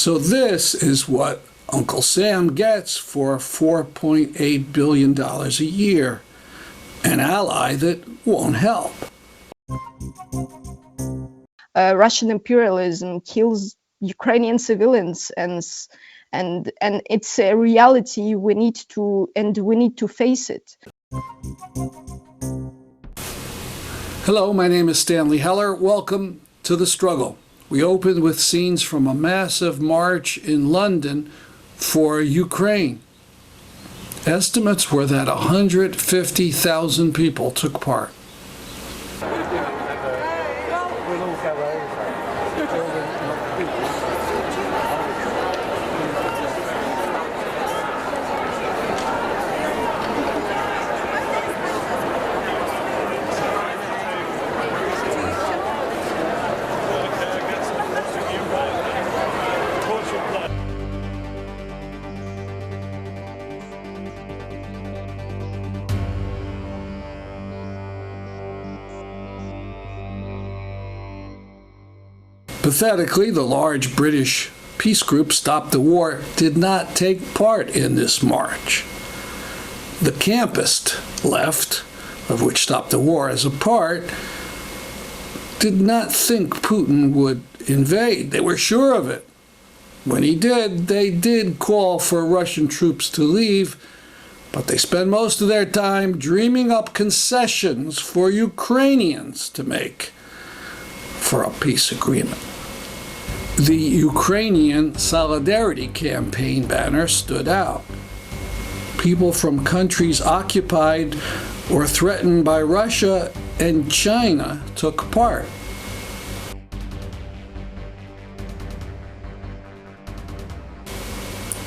So this is what Uncle Sam gets for $4.8 billion a year, an ally that won't help. Russian imperialism kills Ukrainian civilians, and it's a reality we need to face it. Hello, my name is Stanley Heller. Welcome to The Struggle. We opened with scenes from a massive march in London for Ukraine. Estimates were that 150,000 people took part. Pathetically, the large British peace group Stop the War did not take part in this march. The campist left, of which Stop the War is a part, did not think Putin would invade. They were sure of it. When he did, they did call for Russian troops to leave, but they spent most of their time dreaming up concessions for Ukrainians to make for a peace agreement. The Ukrainian Solidarity Campaign banner stood out. People from countries occupied or threatened by Russia and China took part.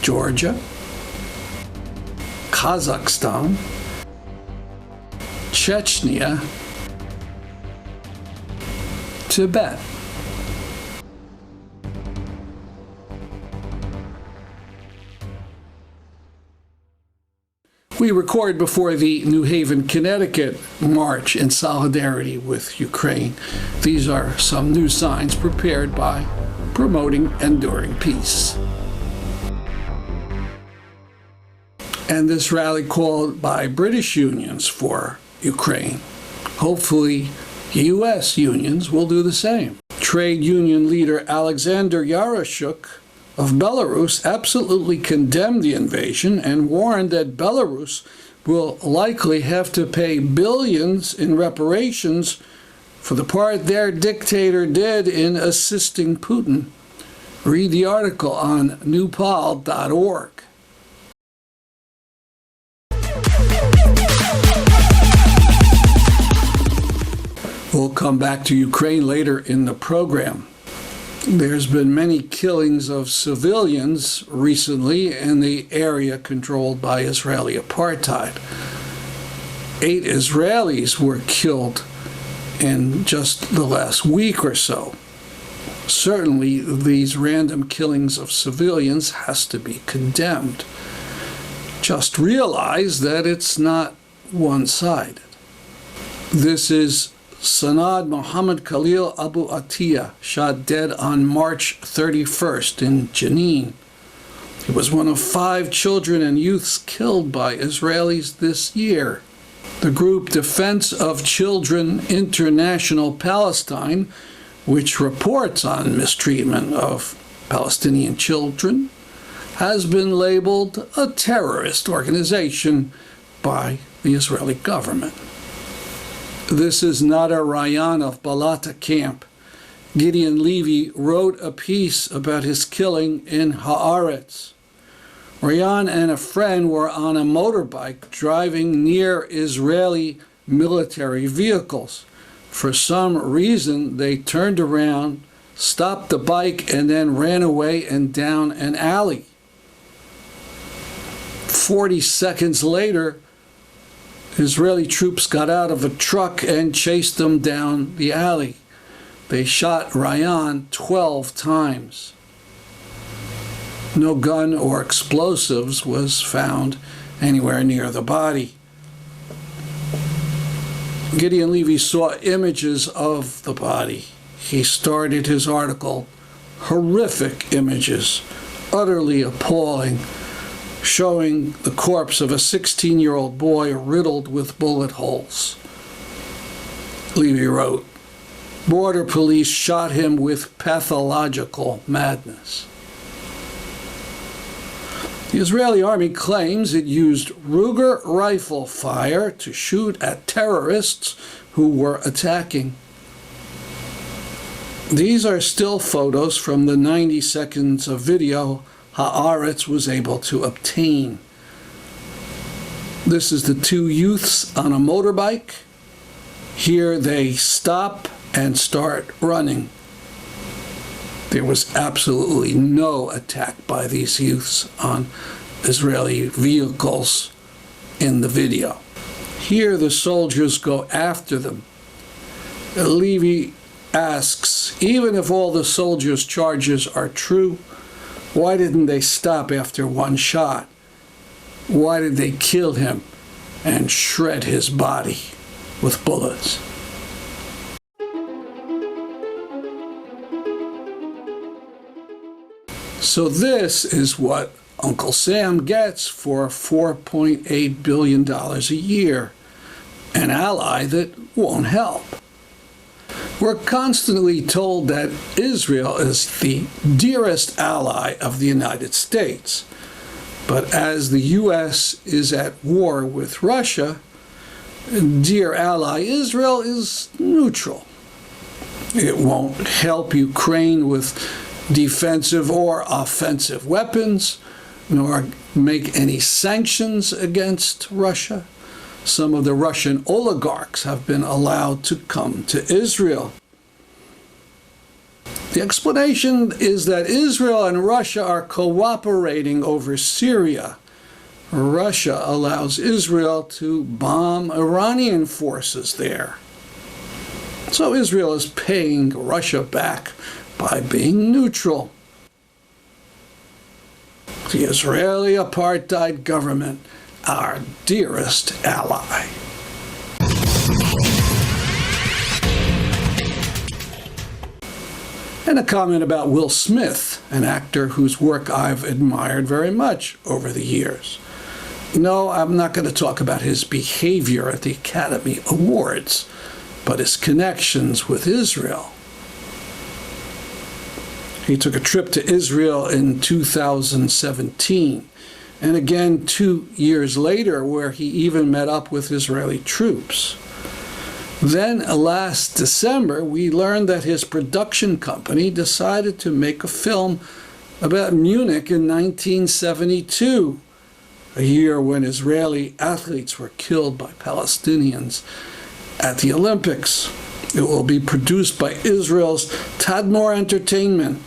Georgia, Kazakhstan, Chechnya, Tibet. We record before the New Haven, Connecticut march in solidarity with Ukraine. These are some new signs prepared by Promoting Enduring Peace. And this rally called by British unions for Ukraine. Hopefully, U.S. unions will do the same. Trade union leader Alexander Yaroshuk of Belarus absolutely condemned the invasion and warned that Belarus will likely have to pay billions in reparations for the part their dictator did in assisting Putin. Read the article on newpal.org. We'll come back to Ukraine later in the program. There's been many killings of civilians recently in the area controlled by Israeli apartheid. 8 Israelis were killed in just the last week or so. Certainly, these random killings of civilians has to be condemned. Just realize that it's not one-sided. This is Sanad Mohammad Khalil Abu Atiya, shot dead on March 31st in Jenin. He was one of 5 children and youths killed by Israelis this year. The group Defense of Children International Palestine, which reports on mistreatment of Palestinian children, has been labeled a terrorist organization by the Israeli government. This is Nader Rayan of Balata camp. Gideon Levy wrote a piece about his killing in Haaretz. Rayan and a friend were on a motorbike driving near Israeli military vehicles. For some reason, they turned around, stopped the bike, and then ran away and down an alley. 40 seconds later, Israeli troops got out of a truck and chased them down the alley. They shot Rayan 12 times. No gun or explosives was found anywhere near the body. Gideon Levy saw images of the body. He started his article, horrific images, utterly appalling, showing the corpse of a 16-year-old boy riddled with bullet holes. Levy wrote, "Border police shot him with pathological madness." The Israeli army claims it used Ruger rifle fire to shoot at terrorists who were attacking. These are still photos from the 90 seconds of video Haaretz was able to obtain. This is the two youths on a motorbike. Here they stop and start running. There was absolutely no attack by these youths on Israeli vehicles in the video. Here the soldiers go after them. Levy asks, even if all the soldiers' charges are true, why didn't they stop after one shot? Why did they kill him and shred his body with bullets? So this is what Uncle Sam gets for $4.8 billion a year, an ally that won't help. We're constantly told that Israel is the dearest ally of the United States. But as the U.S. is at war with Russia, dear ally Israel is neutral. It won't help Ukraine with defensive or offensive weapons, nor make any sanctions against Russia. Some of the Russian oligarchs have been allowed to come to Israel. The explanation is that Israel and Russia are cooperating over Syria. Russia allows Israel to bomb Iranian forces there. So Israel is paying Russia back by being neutral. The Israeli apartheid government, our dearest ally. And a comment about Will Smith, an actor whose work I've admired very much over the years. No, I'm not going to talk about his behavior at the Academy Awards, but his connections with Israel. He took a trip to Israel in 2017, and again 2 years later, where he even met up with Israeli troops. Then last December, we learned that his production company decided to make a film about Munich in 1972, a year when Israeli athletes were killed by Palestinians at the Olympics. It will be produced by Israel's Tadmor Entertainment.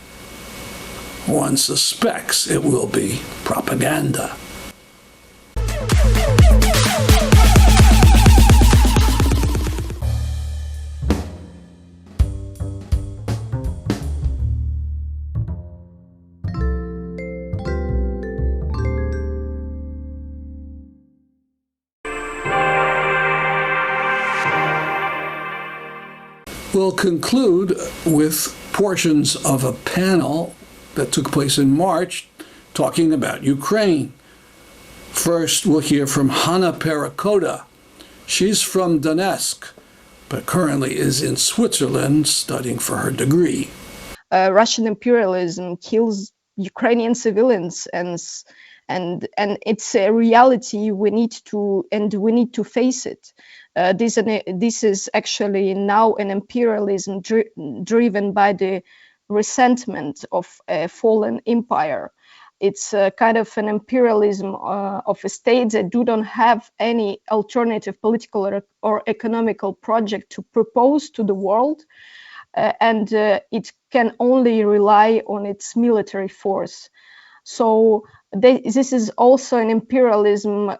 One suspects it will be propaganda. We'll conclude with portions of a panel that took place in March talking about Ukraine. First, we'll hear from Hanna Perekhoda. She's from Donetsk, but currently is in Switzerland studying for her degree. Russian imperialism kills Ukrainian civilians, and it's a reality we need to face it. This is actually now an imperialism driven by the resentment of a fallen empire. It's a kind of an imperialism of a state that do not have any alternative political or economical project to propose to the world, and it can only rely on its military force. So this is also an imperialism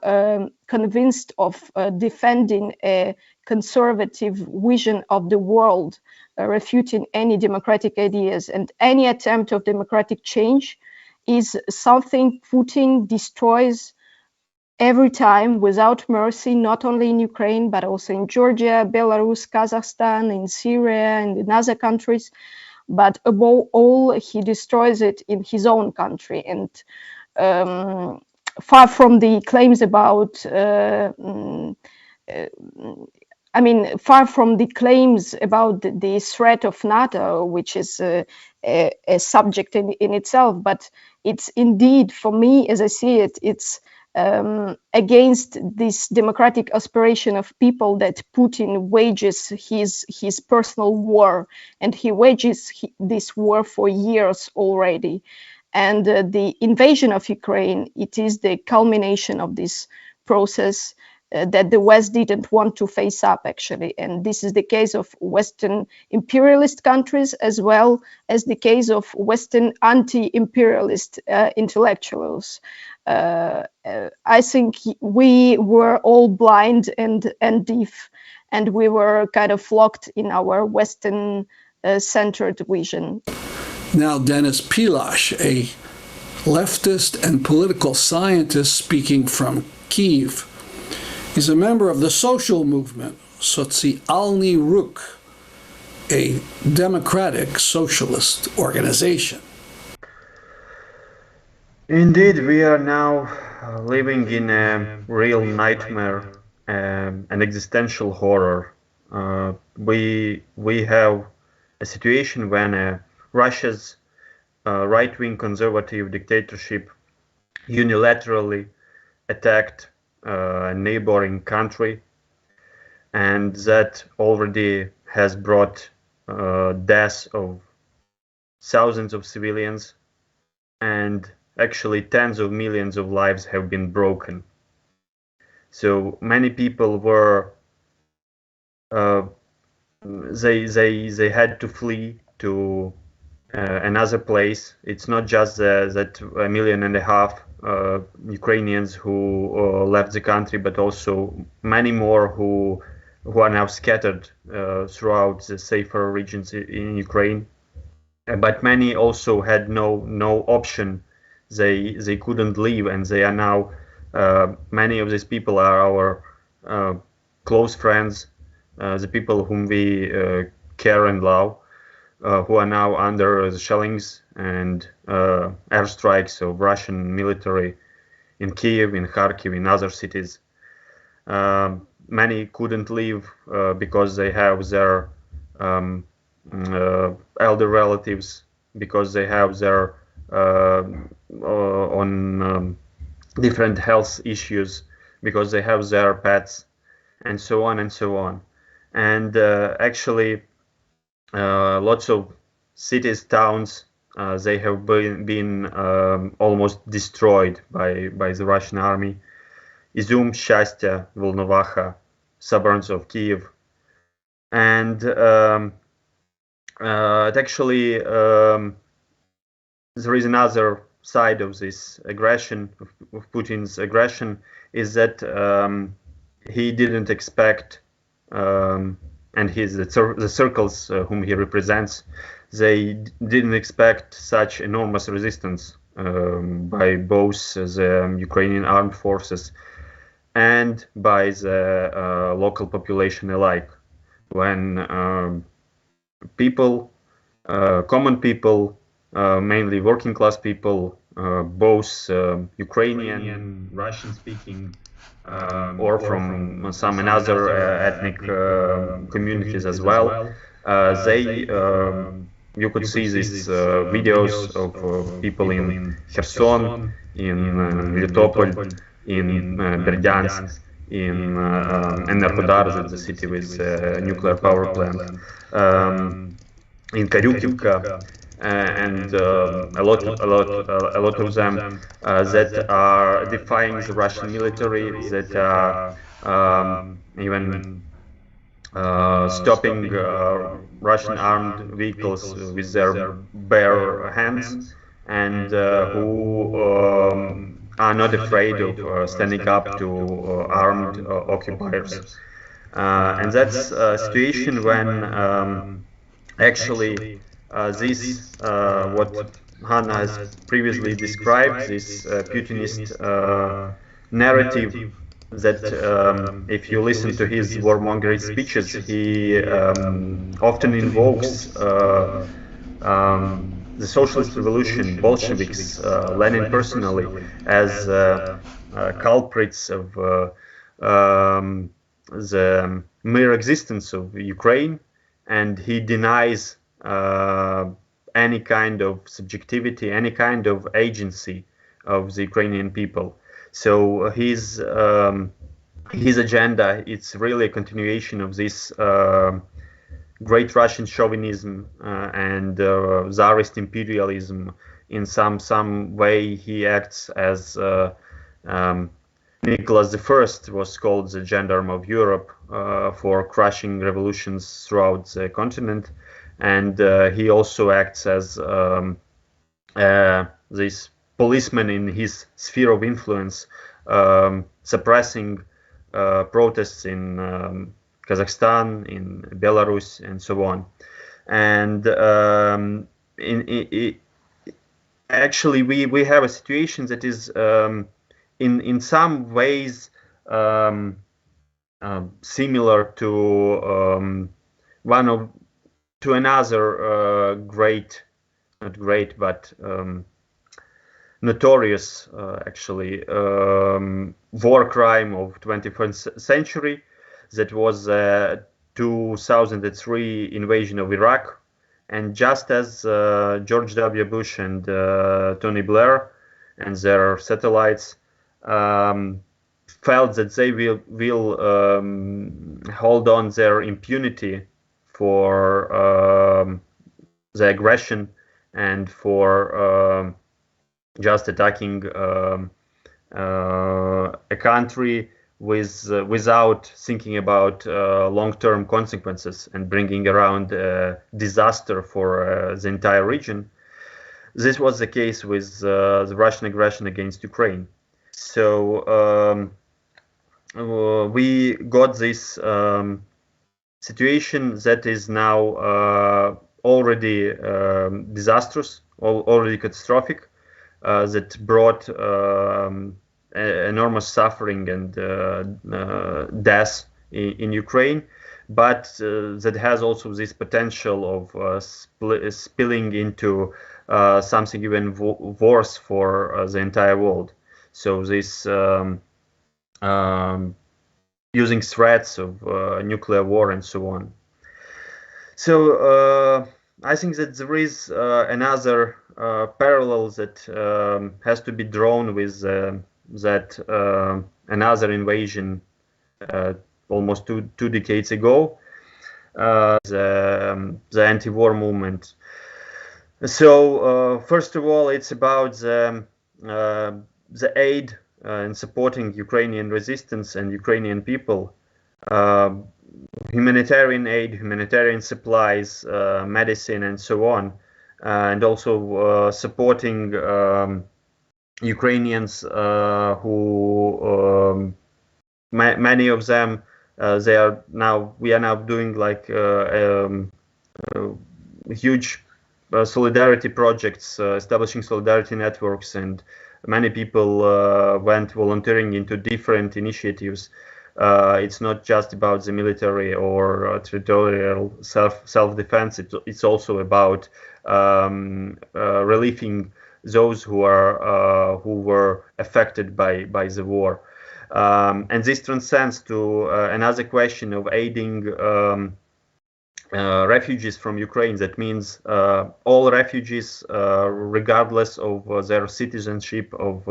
convinced of defending a conservative vision of the world, refuting any democratic ideas, and any attempt of democratic change is something Putin destroys every time without mercy, not only in Ukraine, but also in Georgia, Belarus, Kazakhstan, in Syria, and in other countries. but above all, he destroys it in his own country. And far from the claims about far from the claims about the threat of NATO, which is a subject in itself, but it's indeed, for me, as I see it, it's against this democratic aspiration of people that Putin wages his personal war, and he wages this war for years already. And the invasion of Ukraine, it is the culmination of this process that the West didn't want to face up, actually. And this is the case of Western imperialist countries, as well as the case of Western anti-imperialist intellectuals. I think we were all blind and deaf, and we were kind of locked in our Western centered vision. Now, Dennis Pilash, a leftist and political scientist speaking from Kyiv, is a member of the social movement, Socialny Ruch, a democratic socialist organization. Indeed, we are now living in a real nightmare, an existential horror. We have a situation when Russia's right-wing conservative dictatorship unilaterally attacked a neighboring country, and that already has brought deaths of thousands of civilians, and actually tens of millions of lives have been broken. So many people were they had to flee to another place. It's not just that 1.5 million Ukrainians who left the country, but also many more who are now scattered throughout the safer regions in Ukraine. But many also had no option. They couldn't leave, and they are now. Many of these people are our close friends, the people whom we care and love. Who are now under the shellings and airstrikes of Russian military in Kiev, in Kharkiv, in other cities. Many couldn't leave because they have their elder relatives, because they have their different health issues, because they have their pets, and so on and so on. And actually, lots of cities, towns, they have been almost destroyed by the Russian army. Izum, Shastya, Volnovaha, suburbs of Kiev. And actually, there is another side of this aggression, of Putin's aggression, is that he didn't expect and the circles whom he represents, they didn't expect such enormous resistance by both the Ukrainian armed forces and by the local population alike. When people, common people, mainly working class people, both Ukrainian, Russian-speaking, or from some another ethnic communities as well. You could see these videos of people in Kherson, in Melitopol, in Berdyansk, in Enerhodar, that's the city with nuclear power plant, in Karyukivka, and a lot of them that are defying the Russian military, that are even stopping Russian armed vehicles with their bare hands, and who are not afraid of standing up to armed occupiers. And that's a situation when actually this, what Hanna has previously described, this Putinist narrative that if you listen to his warmongering speeches, he often invokes the socialist revolution, Bolsheviks, Lenin personally, as culprits of the mere existence of Ukraine, and he denies any kind of subjectivity, any kind of agency of the Ukrainian people. So his agenda, it's really a continuation of this great Russian chauvinism and Tsarist imperialism. In some way, he acts as Nicholas I was called the gendarme of Europe for crushing revolutions throughout the continent, and he also acts as this policeman in his sphere of influence, suppressing protests in Kazakhstan, in Belarus, and so on. And actually, we have a situation that is in some ways similar to another great, not great, but notorious actually war crime of 21st century. That was 2003 invasion of Iraq. And just as George W. Bush and Tony Blair and their satellites felt that they will hold on their impunity for the aggression and for just attacking a country without thinking about long-term consequences and bringing around disaster for the entire region. This was the case with the Russian aggression against Ukraine. So we got this situation that is now already disastrous, already catastrophic, that brought enormous suffering and death in Ukraine, but that has also this potential of spilling into something even worse for the entire world. So this using threats of nuclear war and so on. So I think that there is another parallel that has to be drawn with that another invasion almost two decades ago, the anti-war movement. So first of all, it's about the aid in supporting Ukrainian resistance and Ukrainian people, humanitarian aid, humanitarian supplies, medicine, and so on, and also supporting Ukrainians who many of them we are now doing like huge solidarity projects, establishing solidarity networks, and many people went volunteering into different initiatives. It's not just about the military or territorial self-defense. It's also about relieving those who were affected by the war, and this transcends to another question of aiding refugees from Ukraine. That means all refugees, regardless of their citizenship, of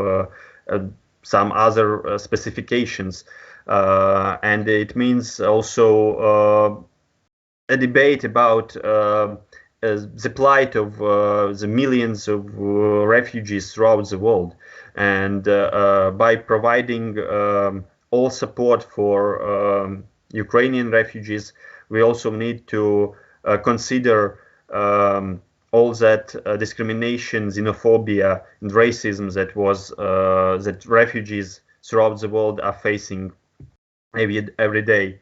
some other specifications, and it means also a debate about the plight of the millions of refugees throughout the world, and by providing all support for Ukrainian refugees, we also need to consider all that discrimination, xenophobia, and racism that refugees throughout the world are facing every day.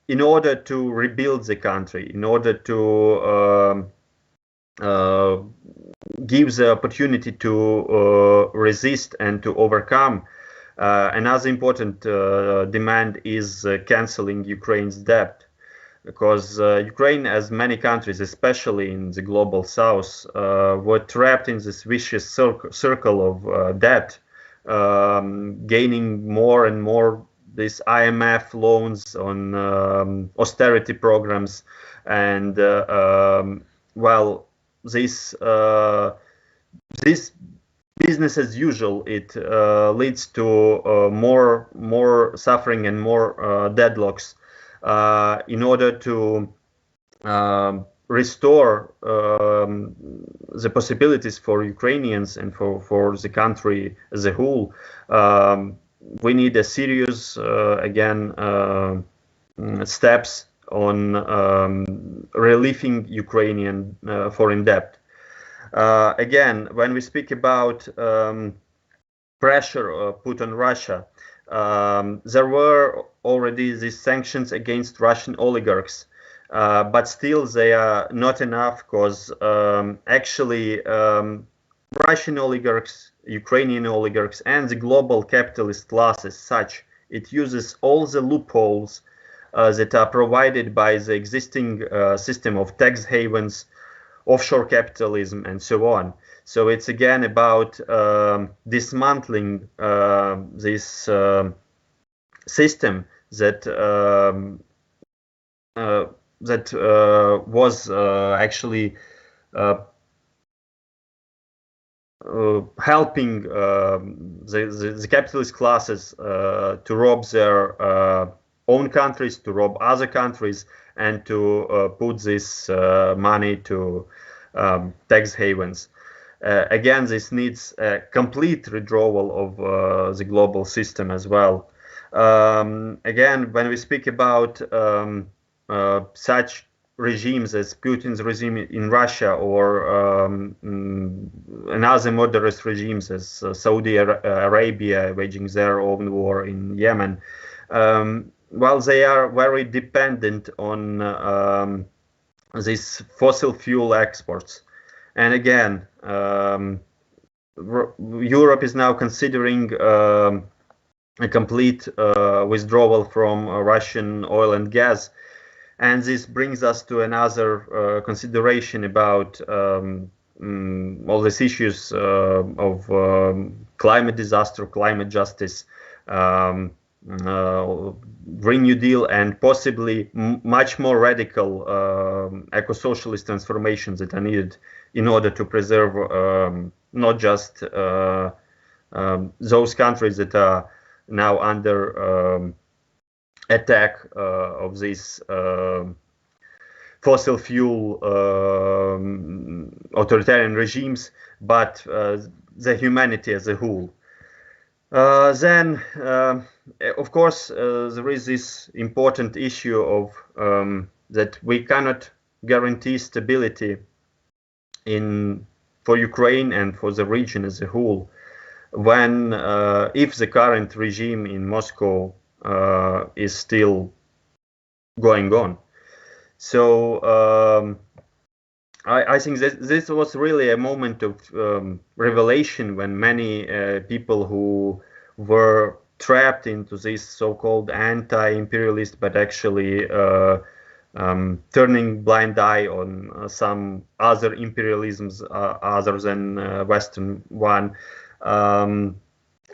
In order to rebuild the country, in order to give the opportunity to resist and to overcome, another important demand is canceling Ukraine's debt. because Ukraine, as many countries, especially in the global south, were trapped in this vicious circle of debt, gaining more and more these IMF loans on austerity programs, and well, this business as usual, it leads to more suffering and more deadlocks. In order to restore the possibilities for Ukrainians and for the country as a whole, we need a serious, again, steps on relieving Ukrainian foreign debt. Again, when we speak about pressure put on Russia, there were already these sanctions against Russian oligarchs, but still they are not enough, because actually Russian oligarchs, Ukrainian oligarchs, and the global capitalist class as such, it uses all the loopholes that are provided by the existing system of tax havens, offshore capitalism, and so on. So it's again about dismantling this system that was actually helping the capitalist classes to rob their own countries, to rob other countries, and to put this money to tax havens. Again, this needs a complete withdrawal of the global system as well. Again, when we speak about such regimes as Putin's regime in Russia, or another moderate regimes as Saudi Arabia waging their own war in Yemen, well, they are very dependent on these fossil fuel exports. And again, Europe is now considering a complete withdrawal from Russian oil and gas. And this brings us to another consideration about all these issues of climate disaster, climate justice, Green New Deal, and possibly much more radical eco-socialist transformations that are needed in order to preserve not just those countries that are now under attack of these fossil fuel authoritarian regimes, but the humanity as a whole. Then, of course, there is this important issue of that we cannot guarantee stability for Ukraine and for the region as a whole when if the current regime in Moscow is still going on. So I think that this was really a moment of revelation when many people who were trapped into this so-called anti-imperialist, but actually turning blind eye on some other imperialisms other than Western one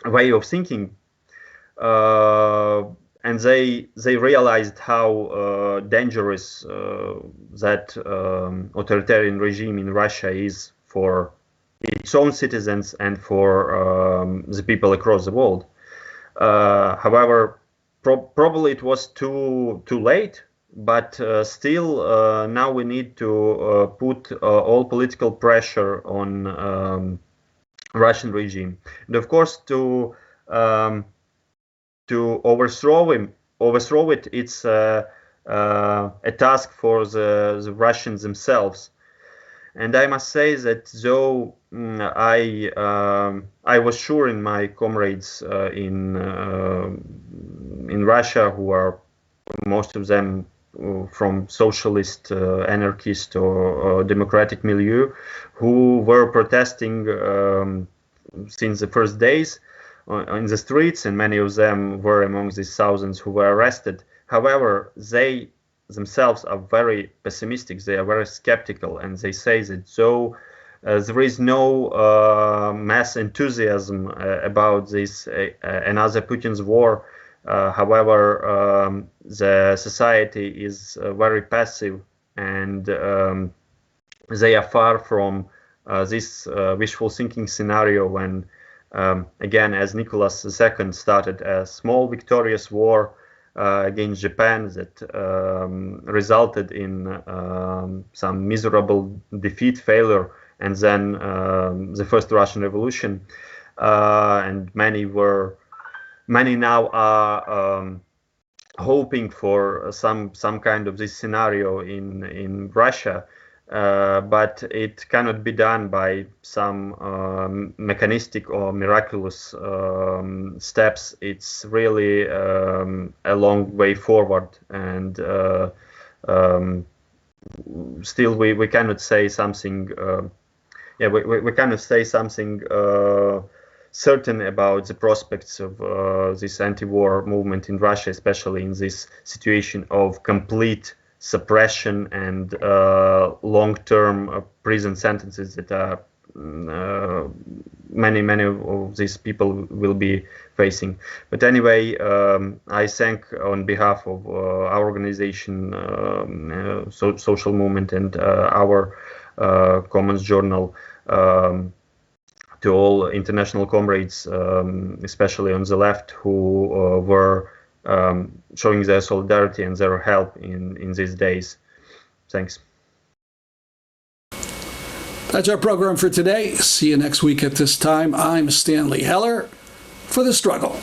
way of thinking. And they realized how dangerous that authoritarian regime in Russia is for its own citizens and for the people across the world. However, probably it was too late, but still now we need to put all political pressure on Russian regime, and of course to overthrow it, it's a task for the Russians themselves. And I must say that though I was sure in my comrades in Russia, who are most of them from socialist, anarchist, or democratic milieu, who were protesting since the first days in the streets, and many of them were among these thousands who were arrested. However, they themselves are very pessimistic. They are very skeptical, and they say that though there is no mass enthusiasm about this another Putin's war. However, the society is very passive, and they are far from this wishful thinking scenario when, again, as Nicholas II started a small victorious war against Japan that resulted in some miserable defeat, failure, and then the first Russian Revolution, and many now are hoping for some kind of this scenario in Russia, but it cannot be done by some mechanistic or miraculous steps. It's really a long way forward, and still we cannot say something. We cannot say something certain about the prospects of this anti-war movement in Russia, especially in this situation of complete suppression and long-term prison sentences that are many of these people will be facing. But anyway, I thank on behalf of our organization, Social Movement, and our Commons Journal, to all international comrades, especially on the left, who were showing their solidarity and their help in these days. Thanks. That's our program for today. See you next week at this time. I'm Stanley Heller for The Struggle.